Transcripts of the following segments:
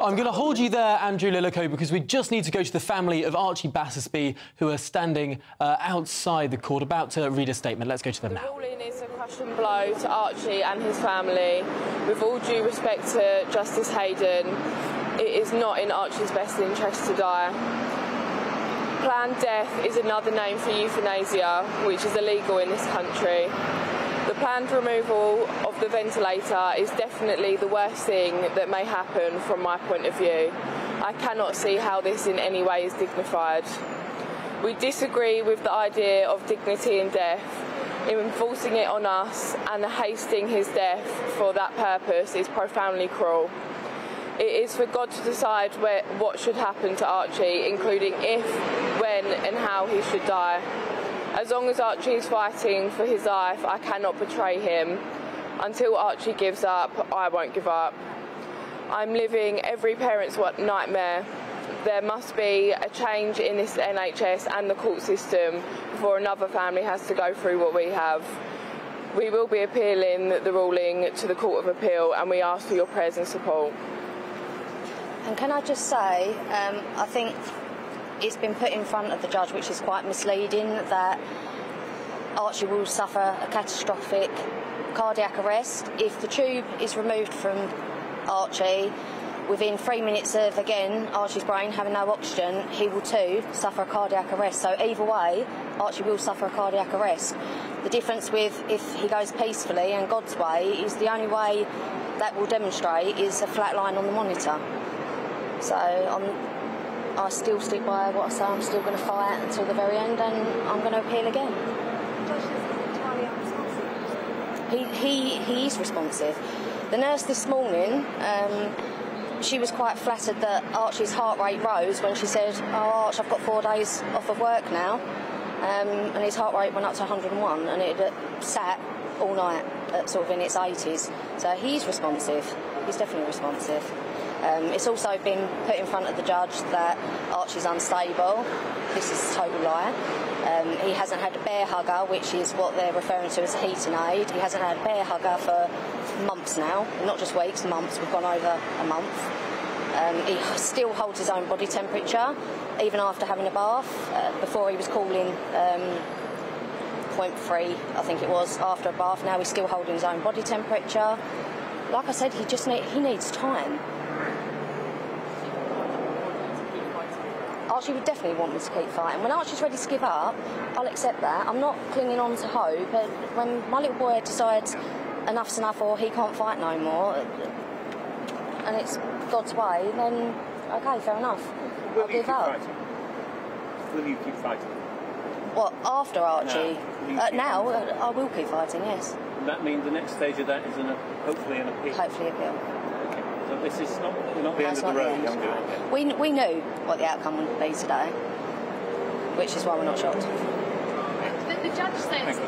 I'm going to hold you there, Andrew Lillico, because we just need to go to the family of Archie Battersbee, who are standing outside the court, about to read a statement. Let's go to them now. The ruling is a crushing blow to Archie and his family. With all due respect to Justice Hayden, it is not in Archie's best interest to die. Planned death is another name for euthanasia, which is illegal in this country. The planned removal of the ventilator is definitely the worst thing that may happen from my point of view. I cannot see how this in any way is dignified. We disagree with the idea of dignity in death. Enforcing it on us and hasting his death for that purpose is profoundly cruel. It is for God to decide what should happen to Archie, including if, when and how he should die. As long as Archie is fighting for his life, I cannot betray him. Until Archie gives up, I won't give up. I'm living every parent's nightmare. There must be a change in this NHS and the court system before another family has to go through what we have. We will be appealing the ruling to the Court of Appeal, and we ask for your prayers and support. And can I just say, I think it's been put in front of the judge, which is quite misleading, that Archie will suffer a catastrophic cardiac arrest. If the tube is removed from Archie, within 3 minutes of, again, Archie's brain having no oxygen, he will too suffer a cardiac arrest. So either way, Archie will suffer a cardiac arrest. The difference with if he goes peacefully and God's way is the only way that will demonstrate is a flat line on the monitor. So I still stick by what I say. I'm still going to fight until the very end, and I'm going to appeal again. He is responsive. The nurse this morning, she was quite flattered that Archie's heart rate rose when she said, "Oh, Arch, I've got 4 days off of work now," and his heart rate went up to 101, and it had sat all night at sort of in its 80s. So he's responsive. He's definitely responsive. It's also been put in front of the judge that Archie's unstable. This is a total lie. He hasn't had a bear hugger, which is what they're referring to as a heating aid. He hasn't had a bear hugger for months now, not just weeks, months. We've gone over a month. He still holds his own body temperature, even after having a bath. Before he was calling 0.3, I think it was, after a bath. Now he's still holding his own body temperature. Like I said, he needs time. Archie would definitely want me to keep fighting. When Archie's ready to give up, I'll accept that. I'm not clinging on to hope, but when my little boy decides enough's enough or he can't fight no more, and it's God's way, then okay, fair enough. I'll give up. Will you keep fighting? What, after Archie? Now, I will keep fighting, yes. And that means the next stage of that is hopefully an appeal? Hopefully appeal. So this is not the end of the road, young girl. We knew what the outcome would be today, which is why we're not shocked. The judge says...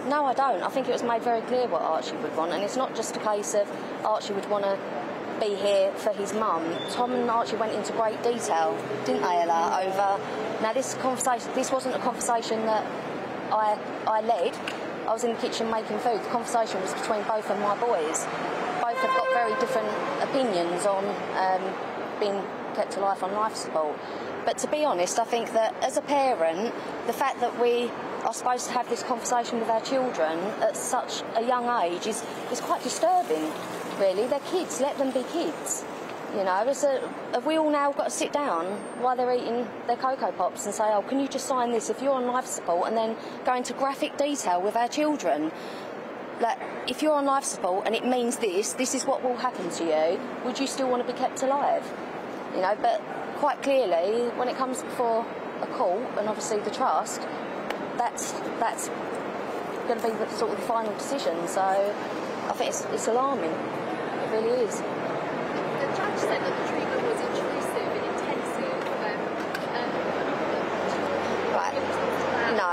No, I don't. I think it was made very clear what Archie would want, and it's not just a case of Archie would want to be here for his mum. Tom and Archie went into great detail, didn't they, Ella, over... Now, this wasn't a conversation that I led. I was in the kitchen making food. The conversation was between both of my boys. Both have got very different opinions on being kept alive on life support. But to be honest, I think that as a parent, the fact that we are supposed to have this conversation with our children at such a young age is quite disturbing, really. They're kids. Let them be kids. You know, have we all now got to sit down while they're eating their Cocoa Pops and say, "Oh, can you just sign this if you're on life support?" and then go into graphic detail with our children? Like, if you're on life support and it means this is what will happen to you, would you still want to be kept alive? You know, but quite clearly, when it comes before a court and obviously the trust, that's going to be the sort of the final decision. So I think it's alarming. It really is. The judge said that the treatment was intrusive and intensive. Right. No,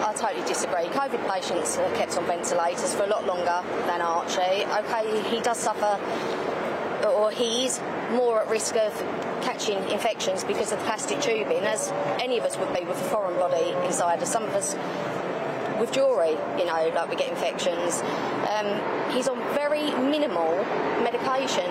I totally disagree. COVID patients are kept on ventilators for a lot longer than Archie. Okay, he does suffer, or he is more at risk of catching infections because of the plastic tubing, as any of us would be with a foreign body inside us. Some of us with jewellery, you know, like we get infections. He's on very minimal paracetamol medication.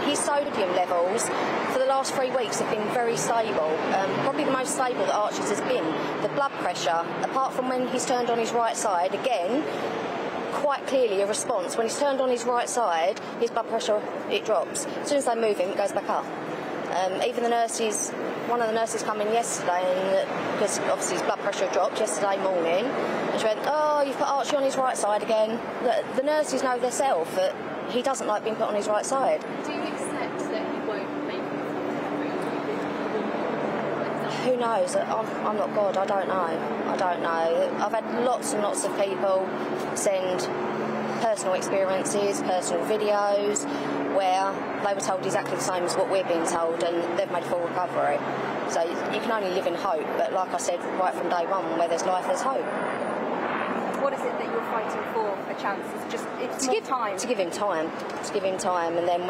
His sodium levels for the last 3 weeks have been very stable, probably the most stable that Archie's has been. The blood pressure, apart from when he's turned on his right side, again, quite clearly a response. When he's turned on his right side, his blood pressure, it drops. As soon as they move him, it goes back up. Even the nurses, one of the nurses come in yesterday, and because obviously his blood pressure dropped yesterday morning, and she went, "Oh, you've put Archie on his right side again." The nurses know themselves that he doesn't like being put on his right side. Do you accept that he won't make Who knows? I'm not God. I don't know. I've had lots and lots of people send personal experiences, personal videos, where they were told exactly the same as what we're being told, and they've made full recovery. So you can only live in hope, but like I said right from day one, where there's life, there's hope. What is it that you're fighting for a chance? It's to give time. To give him time, and then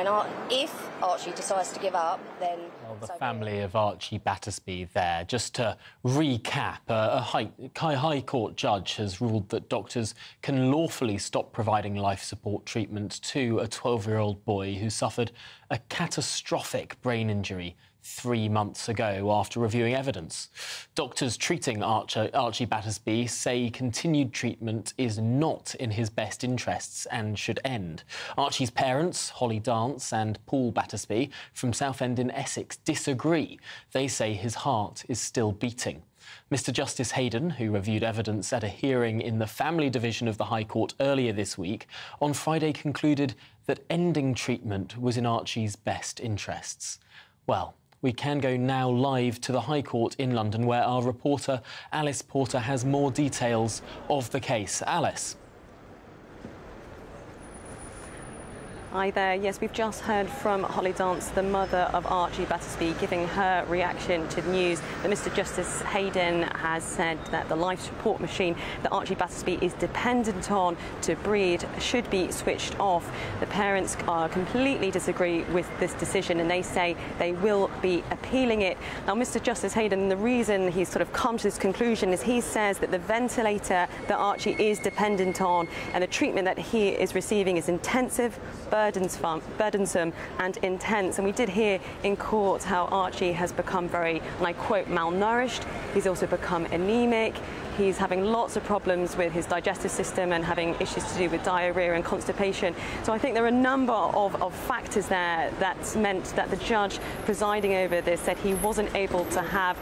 if Archie decides to give up, then... Well, the family of Archie Battersbee there. Just to recap, a High Court judge has ruled that doctors can lawfully stop providing life support treatment to a 12-year-old boy who suffered a catastrophic brain injury 3 months ago after reviewing evidence. Doctors treating Archie Battersbee say continued treatment is not in his best interests and should end. Archie's parents, Holly Dance and Paul Battersbee from Southend in Essex, disagree. They say his heart is still beating. Mr Justice Hayden, who reviewed evidence at a hearing in the Family Division of the High Court earlier this week, on Friday concluded that ending treatment was in Archie's best interests. Well, we can go now live to the High Court in London, where our reporter Alice Porter has more details of the case. Alice. Hi there. Yes, we've just heard from Holly Dance, the mother of Archie Battersbee, giving her reaction to the news that Mr Justice Hayden has said that the life support machine that Archie Battersbee is dependent on to breathe should be switched off. The parents completely disagree with this decision, and they say they will be appealing it. Now, Mr Justice Hayden, the reason he's sort of come to this conclusion is he says that the ventilator that Archie is dependent on and the treatment that he is receiving is intensive, burdensome and intense. And we did hear in court how Archie has become very, and I quote, malnourished. He's also become anemic. He's having lots of problems with his digestive system and having issues to do with diarrhoea and constipation. So I think there are a number of factors there that meant that the judge presiding over this said he wasn't able to have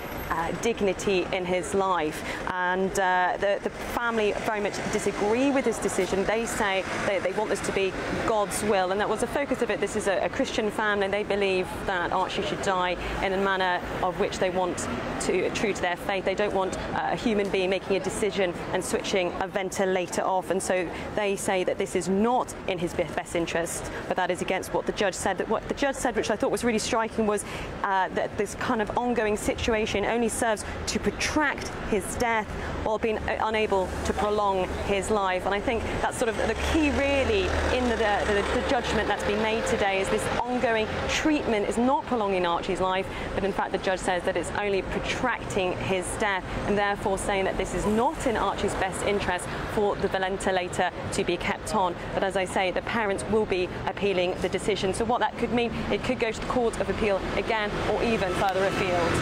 dignity in his life. And the family very much disagree with this decision. They say they want this to be God's will, and that was the focus of it. This is a Christian family, and they believe that Archie should die in a manner of which they want to, true to their faith. They don't want a human being making a decision and switching a ventilator off, and so they say that this is not in his best interest, but that is against what the judge said. What the judge said, which I thought was really striking, was that this kind of ongoing situation only serves to protract his death while being unable to prolong his life. And I think that's sort of the key really in the judgment that's been made today, is this ongoing treatment is not prolonging Archie's life, but in fact the judge says that it's only protracting his death, and therefore saying that this is not in Archie's best interest for the ventilator to be kept on. But as I say, the parents will be appealing the decision. So what that could mean, it could go to the Court of Appeal again, or even further afield.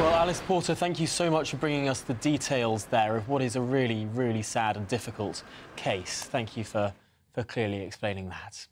Well, Alice Porter, thank you so much for bringing us the details there of what is a really, really sad and difficult case. Thank you for clearly explaining that.